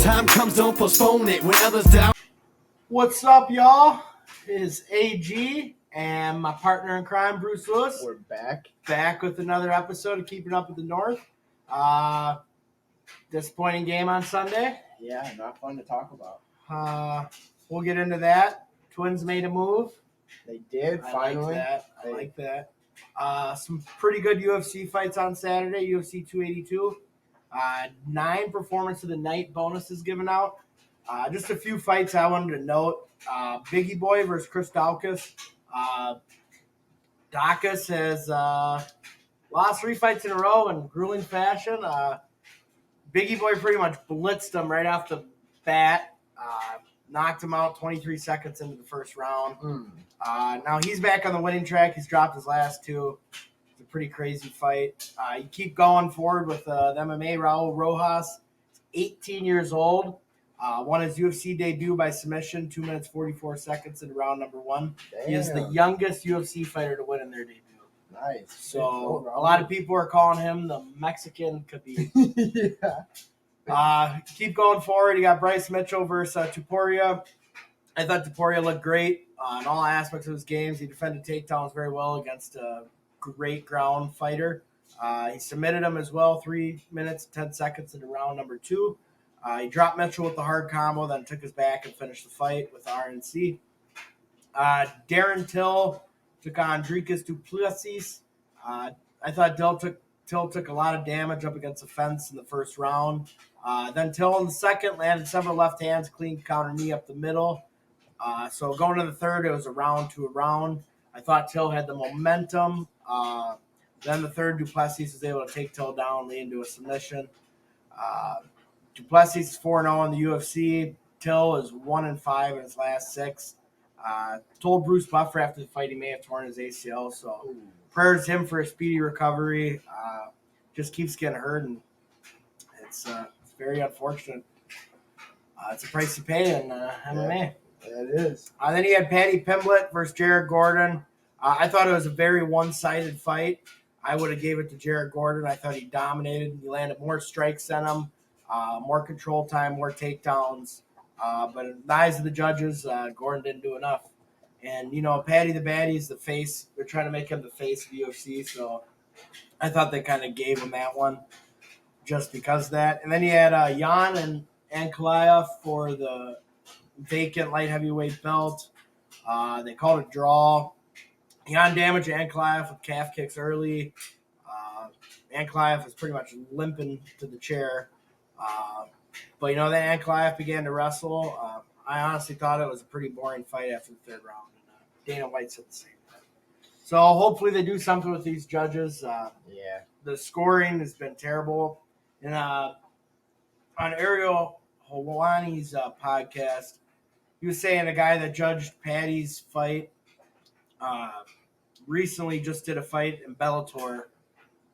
time comes, don't postpone it. When others doubt. What's up, y'all? It's AG and my partner in crime, Bruce Lewis. We're Back with another episode of Keeping Up with the North. Disappointing game on Sunday. Yeah, not fun to talk about. We'll get into that. Twins made a move. They did, finally. I like that. Some pretty good UFC fights on Saturday, UFC 282. 9 Performance of the Night bonuses given out. Just a few fights I wanted to note. Biggie Boy versus Chris Daukaus. Daukaus has lost 3 fights in a row in grueling fashion. Biggie Boy pretty much blitzed him right off the bat. Knocked him out 23 seconds into the first round. Now he's back on the winning track. He's dropped his last 2. It's a pretty crazy fight. You keep going forward with the MMA. Raul Rojas, 18 years old. Won his UFC debut by submission, 2 minutes 44 seconds into round number 1. Damn. He is the youngest UFC fighter to win in their debut. Nice. So a lot of people are calling him the Mexican Khabib. Yeah. Keep going forward. You got Bryce Mitchell versus Topuria. I thought Topuria looked great in all aspects of his games. He defended takedowns very well against a great ground fighter. He submitted him as well, 3 minutes 10 seconds into round number 2. He dropped Mitchell with the hard combo, then took his back and finished the fight with RNC. Darren Till took on Dricus du Plessis. I thought Till took a lot of damage up against the fence in the first round. Then Till in the second landed several left hands, clean counter knee up the middle. So going to the third, it was a round to a round. I thought Till had the momentum. Then the third, du Plessis was able to take Till down, lead into a submission. Du Plessis is 4-0 in the UFC. Till is 1-5 in his last 6. Told Bruce Buffer after the fight he may have torn his ACL. So prayers to him for a speedy recovery. Just keeps getting hurt, and it's very unfortunate. It's a price to pay in MMA. Yeah, it is. Then you had Paddy Pimblett versus Jared Gordon. I thought it was a very one-sided fight. I would have gave it to Jared Gordon. I thought he dominated. He landed more strikes than him, more control time, more takedowns. But in the eyes of the judges, Gordon didn't do enough. And, Paddy the Baddy's the face. They're trying to make him the face of the UFC, so I thought they kind of gave him that one just because of that. And then you had Jan and Ankalaev for the vacant light heavyweight belt. They called it a draw. Jan damaged Ankalaev with calf kicks early. Ankalaev was pretty much limping to the chair. But, then Ankalaev began to wrestle. I honestly thought it was a pretty boring fight after the third round. And Dana White said the same thing. So hopefully they do something with these judges. Yeah. The scoring has been terrible. And on Ariel Helwani's podcast, he was saying a guy that judged Paddy's fight recently just did a fight in Bellator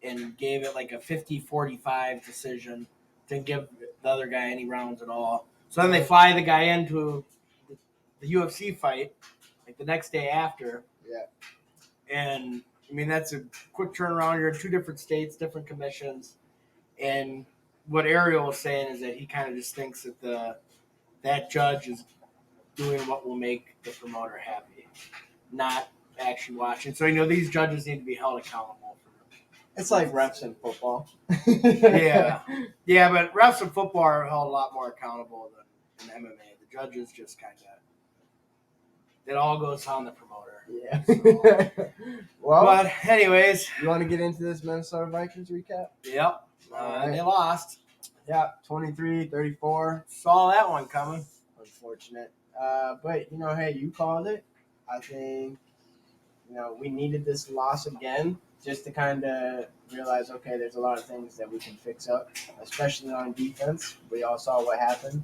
and gave it like a 50-45 decision. Didn't give the other guy any rounds at all. So then they fly the guy into the UFC fight like the next day after. Yeah. And, that's a quick turnaround. You're in 2 different states, different commissions. And what Ariel was saying is that he kind of just thinks that that judge is doing what will make the promoter happy, not actually watching. So, these judges need to be held accountable. It's like refs in football. Yeah, but refs in football are held a lot more accountable than in MMA. The judges just kind of, it all goes on the promoter. Yeah. So. Well, but anyways. You want to get into this Minnesota Vikings recap? Yep. Right. They lost. Yeah, 23-34. Saw that one coming. Unfortunate. But, hey, you called it. I think, we needed this loss again just to kind of realize, okay, there's a lot of things that we can fix up, especially on defense. We all saw what happened.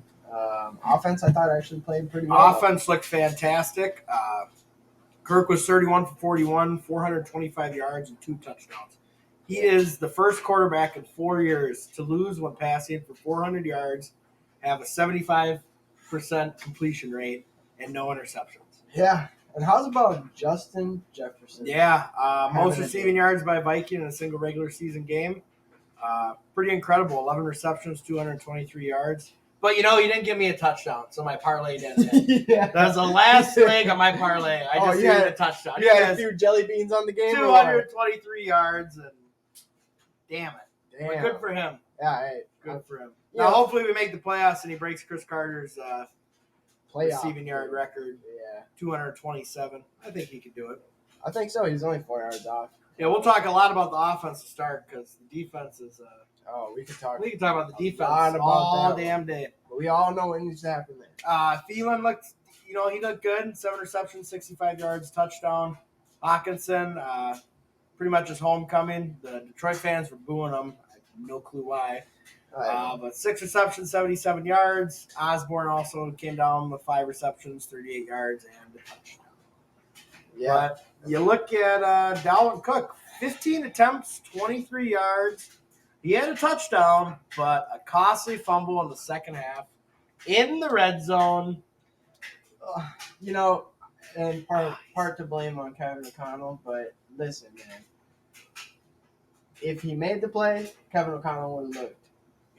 Offense, I thought, actually played pretty well. Offense looked fantastic. Kirk was 31 for 41, 425 yards and 2 touchdowns. He is the first quarterback in 4 years to lose when passing for 400 yards, have a 75% completion rate, and no interceptions. Yeah. And how's about Justin Jefferson? Yeah, most receiving yards by a Viking in a single regular season game. Pretty incredible. 11 receptions, 223 yards. But, you know, he didn't give me a touchdown, so my parlay didn't hit. Yeah. That was the last leg of my parlay. I just you needed had- a touchdown. You had a few jelly beans on the game. 223 yards, and damn it. Damn. But good for him. Yeah, hey, Good for him. Yeah. Now, hopefully we make the playoffs and he breaks Chris Carter's playoff receiving yard record, Yeah, 227. I think he could do it. I think so. He's only 4 yards off. Yeah, we'll talk a lot about the offense to start because the defense is. We could talk. We can talk about the a defense lot about all that damn day. But we all know what needs to happen there. Thielen looked, he looked good. 7 receptions, 65 yards, touchdown. Hawkinson, pretty much his homecoming. The Detroit fans were booing him. I have no clue why. But 6 receptions, 77 yards. Osborne also came down with 5 receptions, 38 yards, and a touchdown. Yeah. But you look at Dalvin Cook, 15 attempts, 23 yards. He had a touchdown, but a costly fumble in the second half in the red zone. And part to blame on Kevin O'Connell, but listen, man. If he made the play, Kevin O'Connell would have looked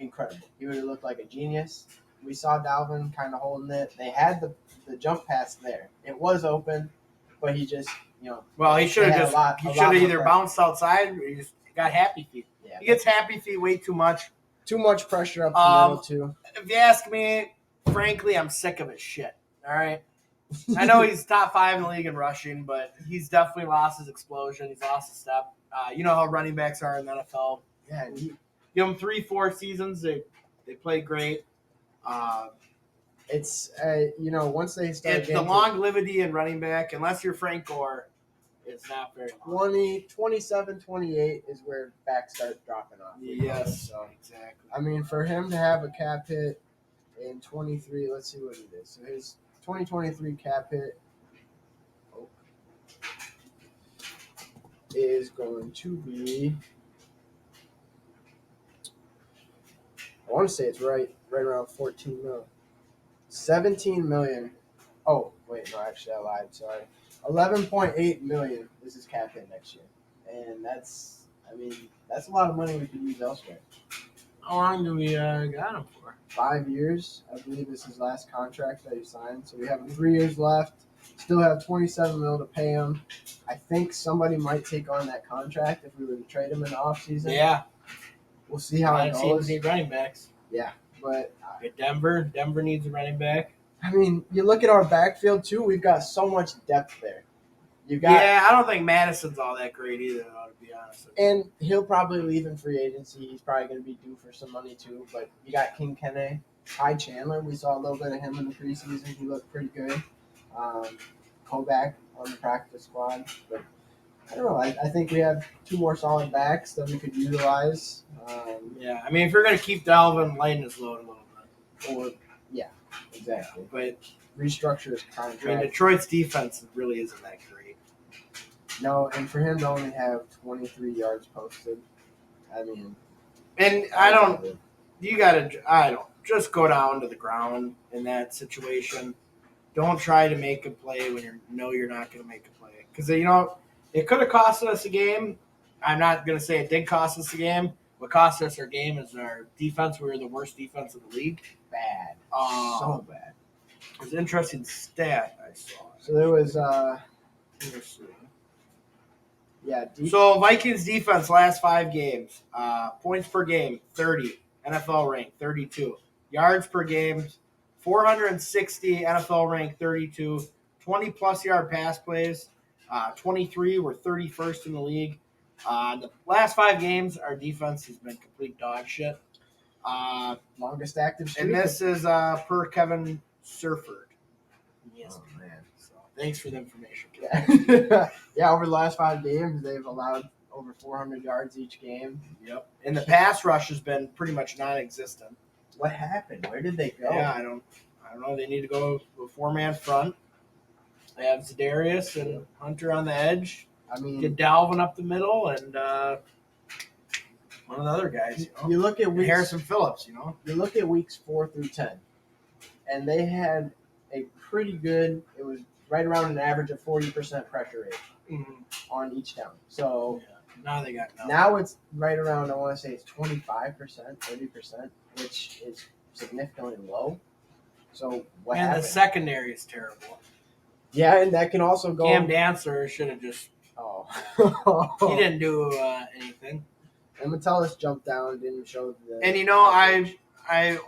incredible. He would have looked like a genius. We saw Dalvin kind of holding it. They had the jump pass there. It was open, but he just, Well, he should They had have a lot either more bounced outside or he just got happy feet. yeah, He gets happy feet way too much. too much pressure up the middle too. If you ask me, frankly, I'm sick of his shit. All right. I know he's top 5 in the league in rushing, but he's definitely lost his explosion. He's lost a step. You know how running backs are in the NFL. Yeah, and Give them 3-4 seasons. They play great. it's once they start The getting longevity in running back, unless you're Frank Gore, it's not very long. 27, 28 is where backs start dropping off. Yes, So, exactly. I mean, for him to have a cap hit in 23, let's see what it is. So his 2023 cap hit is going to be, I want to say it's right around 14 million. 17 million. Oh, wait, no, actually I lied. Sorry. 11.8 million is his cap hit next year. And that's a lot of money we could use elsewhere. How long do we got him for? 5 years, I believe, is his last contract that he signed. So we have 3 years left. Still have 27 mil to pay him. I think somebody might take on that contract if we were to trade him in the offseason. Yeah. We'll see how it Teams goes. need running backs. Yeah, but Denver needs a running back. I mean, you look at our backfield too. We've got so much depth there. I don't think Madison's all that great either, though, to be honest with you. And he'll probably leave in free agency. He's probably going to be due for some money too. But you got King Kenne, Ty Chandler. We saw a little bit of him in the preseason. He looked pretty good. Kovac on the practice squad. But I don't know. I think we have 2 more solid backs that we could utilize. I mean, if you're going to keep Dalvin, lighten his load a little bit. Exactly. But Restructure his I mean, contract. Detroit's defense really isn't that great. No, and for him to only have 23 yards posted, I mean. And just go down to the ground in that situation. Don't try to make a play when you're not going to make a play. Because, it could have cost us a game. I'm not going to say it did cost us a game. What cost us our game is our defense. We were the worst defense in the league. Bad. So bad. It was an interesting stat I saw. So there was, So Vikings defense last 5 games. Points per game, 30. NFL rank, 32. Yards per game, 460. NFL rank, 32. 20-plus yard pass plays, 23. We're 31st in the league. The last 5 games, our defense has been complete dog shit. Longest active streak. And this is per Kevin Surford. Oh, man. So, thanks for the information, Yeah. Yeah, over the last 5 games, they've allowed over 400 yards each game. Yep. And the pass rush has been pretty much non-existent. What happened? Where did they go? Yeah, I don't know. They need to go with a 4-man front. They have Za'Darius and Hunter on the edge. I mean, Get Dalvin up the middle and one of the other guys. You look at weeks, Harrison Phillips. You look at weeks 4 through 10, and they had a pretty good. It was right around an average of 40% pressure rate on each down. So now they got nothing. Now it's right around. I want to say it's 25%, 30%, which is significantly low. So what And happened? the secondary is terrible. Yeah, and that can also go. Cam Dancer should have just. Oh, He didn't do anything. And Metellus jumped down, didn't show the. And I,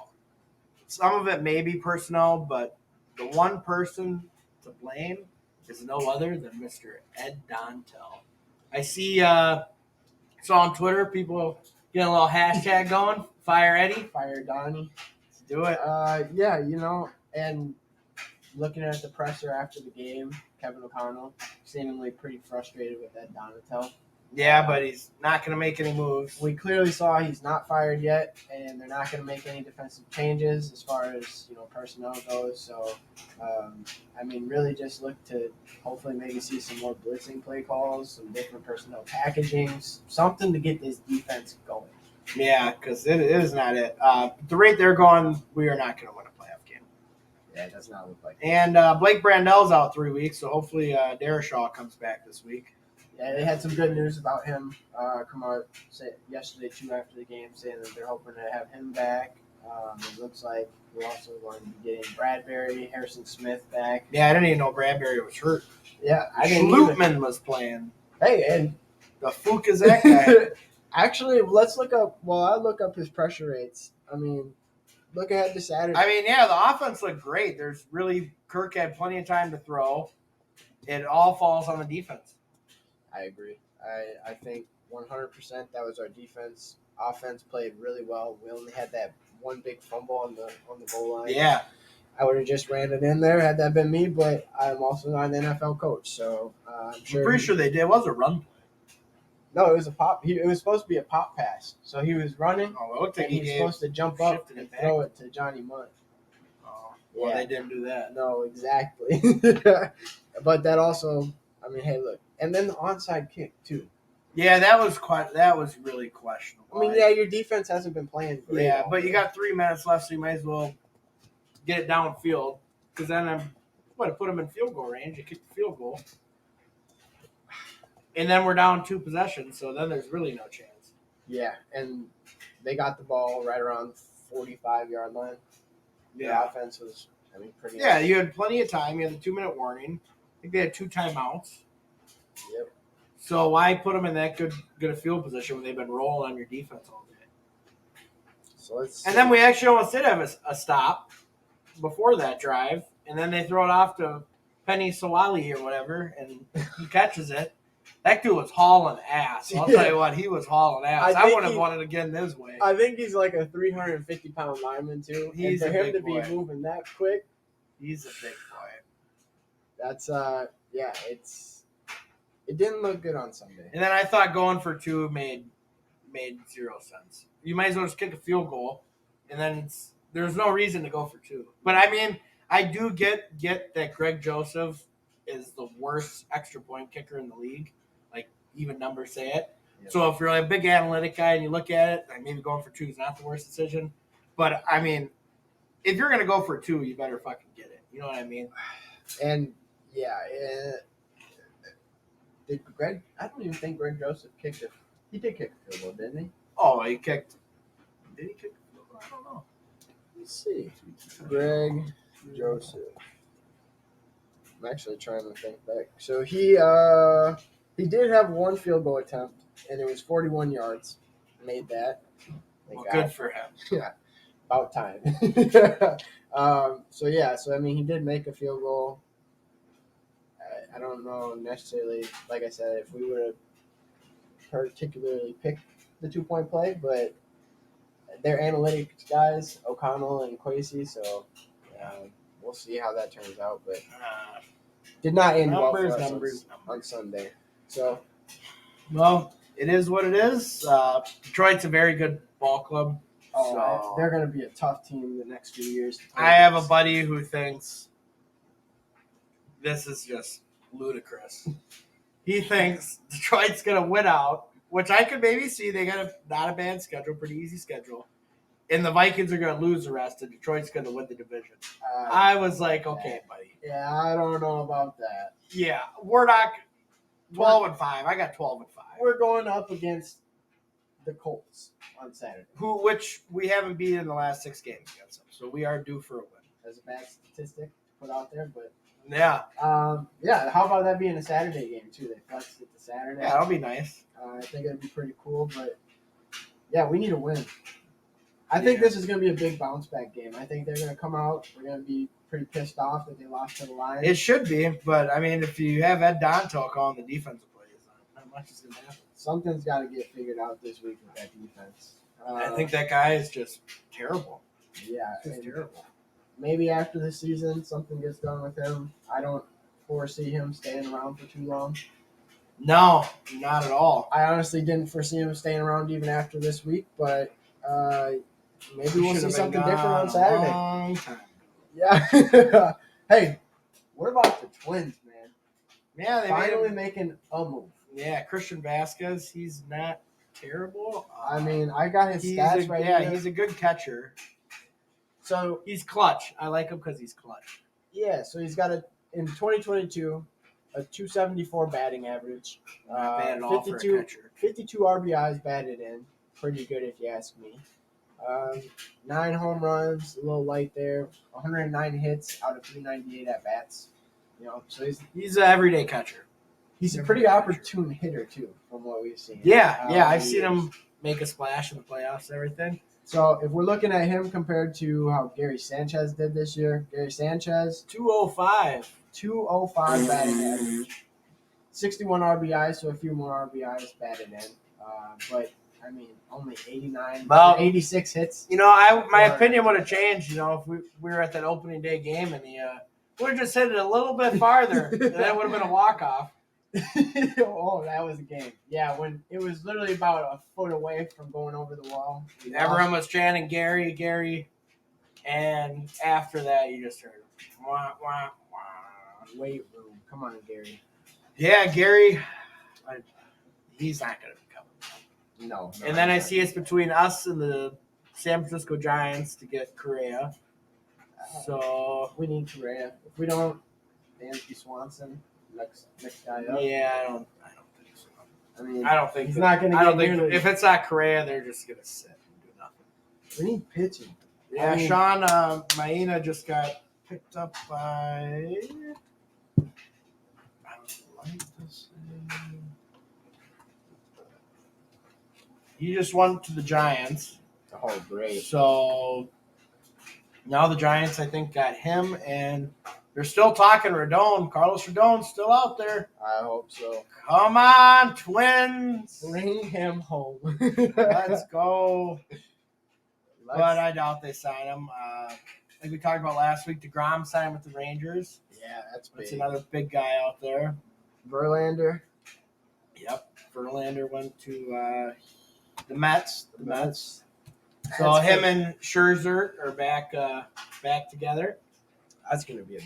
some of it may be personnel, but the one person to blame is no other than Mr. Ed Dontel. I see. Saw on Twitter people getting a little hashtag going. Fire Eddie. Fire Donnie. Let's do it. Yeah, and looking at the presser after the game, Kevin O'Connell seemingly pretty frustrated with Ed Donatel. Yeah, but he's not going to make any moves. We clearly saw he's not fired yet, and they're not going to make any defensive changes as far as personnel goes. So, really just look to hopefully maybe see some more blitzing play calls, some different personnel packagings, something to get this defense going. Yeah, because it is not it. The rate they're going, we are not going to win a playoff game. Yeah, it does not look like it. And Blake Brandel's out 3 weeks, so hopefully Darashaw comes back this week. Yeah, they had some good news about him come out yesterday, too, after the game, saying that they're hoping to have him back. It looks like we're also going to be getting Bradbury, Harrison Smith back. Yeah, I didn't even know Bradbury was hurt. Yeah, I didn't Schlutman was playing. Hey, and the fuck is that guy? Actually, let's look up. Well, I look up his pressure rates. Look ahead to Saturday. The offense looked great. Kirk had plenty of time to throw. It all falls on the defense. I agree. I think 100% that was our defense. Offense played really well. We only had that one big fumble on the goal line. Yeah. I would have just ran it in there had that been me, but I'm also not an NFL coach, so I'm pretty sure they did. It was a run play. No, it was a pop. It was supposed to be a pop pass. So he was running, and he was supposed to jump up and throw it to Johnny Munt. Oh, well, they didn't do that. No, exactly. But that also, hey, look. And then the onside kick, too. Yeah, that was really questionable. Your defense hasn't been playing great. Yeah, but you got 3 minutes left, so you might as well get it downfield. Because then I'm going to put them in field goal range. You kick the field goal. And then we're down 2 possessions, so then there's really no chance. Yeah, and they got the ball right around the 45-yard line. Yeah. The offense was, pretty. Yeah, you had plenty of time. You had the 2-minute warning. I think they had 2 timeouts. Yep. So why put them in that good a field position when they've been rolling on your defense all day? So and then we actually almost did have a stop before that drive, and then they throw it off to Penny Sawali or whatever, and he catches it. That dude was hauling ass. I'll tell you what, he was hauling ass. I wouldn't have wanted to get in his way. I think he's like a 350-pound lineman, too. He's and for a him big to boy. be moving that quick. He's a big boy. That's, it didn't look good on Sunday. And then I thought going for 2 made 0 sense. You might as well just kick a field goal, and then there's no reason to go for 2. But, I do get that Greg Joseph is the worst extra point kicker in the league. Like, even numbers say it. Yep. So if you're a big analytic guy and you look at it, maybe going for 2 is not the worst decision. But, if you're going to go for 2, you better fucking get it. You know what I mean? And, did Greg – I don't even think Greg Joseph kicked it. He did kick a field goal, didn't he? Oh, he kicked – did he kick a field goal? I don't know. Let's see. Greg Joseph. I'm actually trying to think back. So he did have 1 field goal attempt, and it was 41 yards. Made that. Well, good for him. Yeah, about time. He did make a field goal. I don't know necessarily, like I said, if we would have particularly picked the 2-point play, but they're analytics guys, O'Connell and Kwesi, so we'll see how that turns out. But did not end well for us on Sunday. So, well, it is what it is. Detroit's a very good ball club. So they're going to be a tough team the next few years. I have a buddy who thinks this is just ludicrous. He thinks Detroit's going to win out, which I could maybe see. They got not a bad schedule, pretty easy schedule. And the Vikings are going to lose the rest, and Detroit's going to win the division. I was like, okay, buddy. Yeah, I don't know about that. Yeah, we're not 12-5. I got 12-5. We're going up against the Colts on Saturday. which we haven't beat in the last 6 games against them. So we are due for a win. That's a bad statistic put out there, but Yeah. yeah. How about that being a Saturday game too? They flexed it to Saturday. Yeah, that'll be nice. I think it'd be pretty cool, but yeah, we need a win. I think this is going to be a big bounce back game. I think they're going to come out. They're going to be pretty pissed off that they lost to the Lions. It should be, but I mean, if you have Ed Dontel calling the defensive plays, not much is going to happen. Something's got to get figured out this week with that defense. I think that guy is just terrible. Yeah, Just terrible. maybe after the season, something gets done with him. I don't foresee him staying around for too long. No, not at all. I honestly didn't foresee him staying around even after this week, but maybe we'll see something different on Saturday. Long time. Yeah. Hey, what about the Twins, man? Yeah, they Finally made him, making a move. yeah, Christian Vasquez, he's not terrible. I mean, I got his he's stats right here. he's a good catcher. So, He's clutch. I like him because he's clutch. yeah, so he's got in 2022, a 274 batting average. Not bad at all for a 52 catcher. 52 RBIs batted in. Pretty good if you ask me. 9 home runs, a little light there. 109 hits out of 398 at bats. You know, so He's an everyday catcher. he's a pretty opportune hitter too, from what we've seen. Yeah, I've over the seen years. him make a splash in the playoffs and everything. So if we're looking at him compared to how Gary Sanchez did this year, Gary Sanchez 205. 205 batting average, 61 RBIs, so a few more RBIs batted in. But I mean, only 89, Well, 86 hits. You know, my opinion would have changed, you know, if we were at that opening day game and the would have just hit it a little bit farther, and that would have been a walk-off. Oh, that was a game. Yeah, when it was literally about a foot away from going over the wall. Everyone was chanting Gary, and after that, you just heard wah, wah, wah. Weight room. Come on, Gary. Yeah, Gary, he's not going to be coming. No. And then I see it's between us and the San Francisco Giants to get Correa. So, we need Correa. If we don't, Dansby Swanson, next guy up. yeah, I don't think so. I mean, I don't think he's that- not going to I get don't think nearly. if it's not Correa, they're just going to sit and do nothing. We need pitching. Yeah, I mean- Sean Maina just got picked up by. I would like to say. He just went to the Giants. Oh, great. So now the Giants, I think, got him, and they're still talking Rodon. Carlos Rodon's still out there. I hope so. Come on, Twins. Bring him home. Let's go. Let's- But I doubt they sign him. Like we talked about last week, DeGrom signed with the Rangers. yeah, that's That's big. another big guy out there. Verlander. Yep. Verlander went to the Mets. The Mets. So That's him good. and Scherzer are back together. That's going to be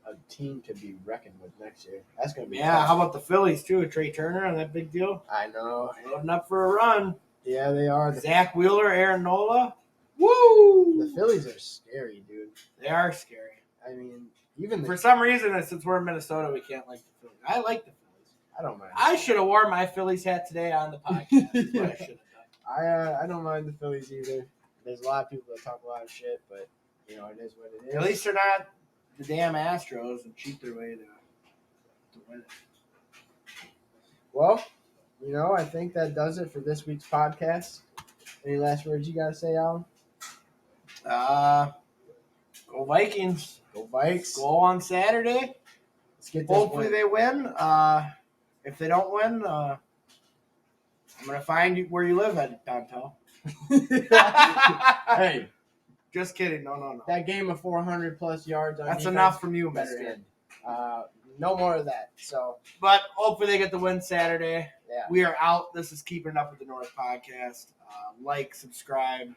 a team to be reckoned with next year. That's going to be Yeah. tough. How about the Phillies too? Trey Turner on that big deal. I know. Loading up for a run. Yeah, they are. The Zach Wheeler, Aaron Nola. Woo! Phillies are scary, dude. They are scary. I mean, even For the, some reason, since we're in Minnesota, we can't like the Phillies. I like the Phillies. I don't mind. I should have worn my Phillies hat today on the podcast. That's what I should have done. I don't mind the Phillies either. There's a lot of people that talk a lot of shit, but you know it is what it is. At least they're not the damn Astros and cheat their way to win it. Well, you know, I think that does it for this week's podcast. Any last words you gotta say, Alan? Go Vikings. Go Vikes. Go on Saturday. Let's get this Hopefully win. they win. If they don't win, I'm gonna find you where you live at Dontel. Hey, Just kidding. No. that game of 400 plus yards on That's defense enough from you, better mister. end. No more of that. So But hopefully they get the win Saturday. yeah, We are out. This is Keeping Up with the North podcast. Like, subscribe,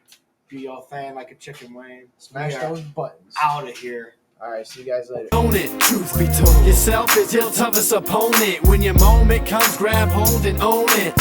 be your fan like a chicken wing. smash We are those buttons. out of here. All right, see you guys later. Own it, truth be told. Yourself is your toughest opponent. When your moment comes, grab hold and own it.